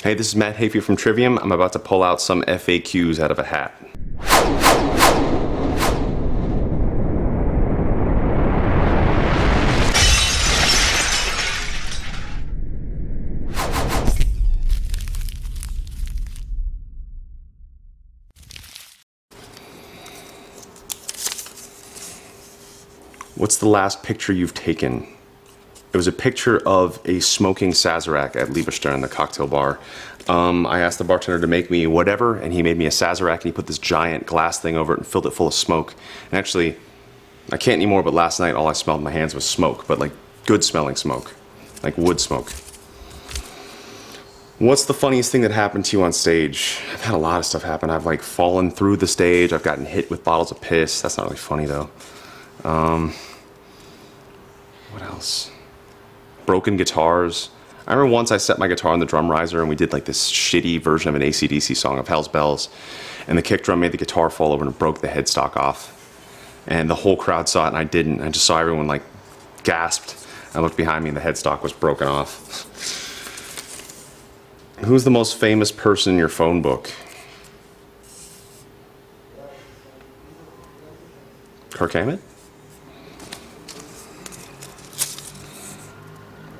Hey, this is Matt Heafy from Trivium. I'm about to pull out some FAQs out of a hat. What's the last picture you've taken? It was a picture of a smoking Sazerac at Lieberstern, the cocktail bar. I asked the bartender to make me whatever, and he made me a Sazerac, and he put this giant glass thing over it and filled it full of smoke. And actually, I can't anymore, but last night all I smelled in my hands was smoke, but like good smelling smoke, like wood smoke. What's the funniest thing that happened to you on stage? I've had a lot of stuff happen. I've like fallen through the stage. I've gotten hit with bottles of piss. That's not really funny though. What else? Broken guitars. I remember once I set my guitar on the drum riser and we did like this shitty version of an AC/DC song of Hell's Bells, and the kick drum made the guitar fall over and it broke the headstock off. And the whole crowd saw it and I didn't. I just saw everyone like gasped. I looked behind me and the headstock was broken off. Who's the most famous person in your phone book? Kirk Hammett?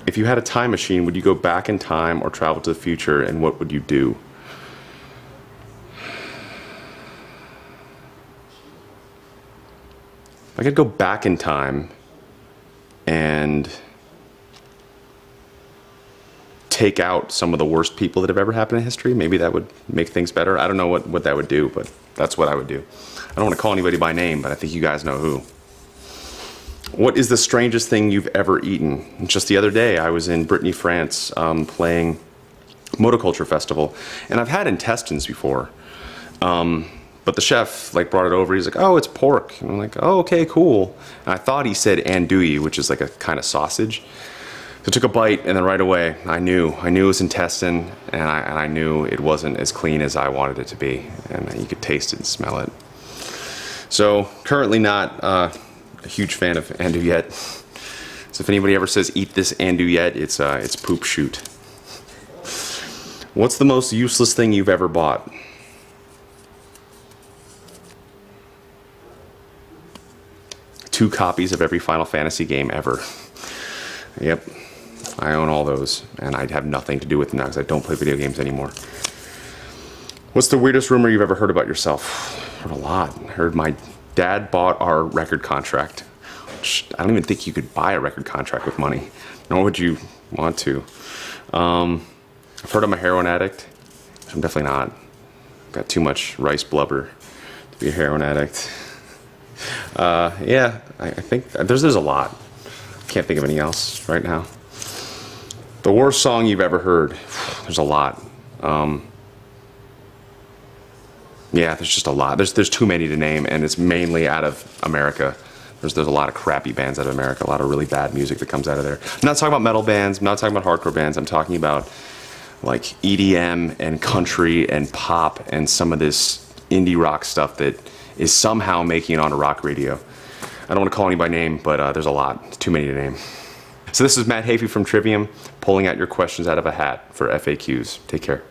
If you had a time machine, would you go back in time or travel to the future, and what would you do? I could go back in time and take out some of the worst people that have ever happened in history. Maybe that would make things better. I don't know what that would do, but that's what I would do. I don't want to call anybody by name, but I think you guys know who. What is the strangest thing you've ever eaten? Just the other day, I was in Brittany, France, playing Motoculture Festival, and I've had intestines before. But the chef like brought it over. He's like, "Oh, it's pork." And I'm like, "Oh, okay, cool." And I thought he said andouille, which is like a kind of sausage. So I took a bite, and then right away, I knew it was intestine, and I knew it wasn't as clean as I wanted it to be, and you could taste it and smell it. So currently not a huge fan of andouillette. So if anybody ever says eat this andouillette, it's poop shoot. What's the most useless thing you've ever bought? Two copies of every Final Fantasy game ever. Yep, I own all those, and I'd have nothing to do with them now because I don't play video games anymore. What's the weirdest rumor you've ever heard about yourself? I've heard a lot. I heard my dad bought our record contract, which I don't even think you could buy a record contract with money, nor would you want to. I've heard I'm a heroin addict. I'm definitely not. I've got too much rice blubber to be a heroin addict. Yeah, I think there's a lot. Can't think of anything else right now. The worst song you've ever heard? There's a lot. Yeah, there's just a lot. There's too many to name, and it's mainly out of America. There's a lot of crappy bands out of America, a lot of really bad music that comes out of there. I'm not talking about metal bands, I'm not talking about hardcore bands, I'm talking about like EDM and country and pop and some of this indie rock stuff that is somehow making it on a rock radio. I don't want to call any by name, but there's a lot. It's too many to name. So this is Matt Heafy from Trivium, pulling out your questions out of a hat for FAQs. Take care.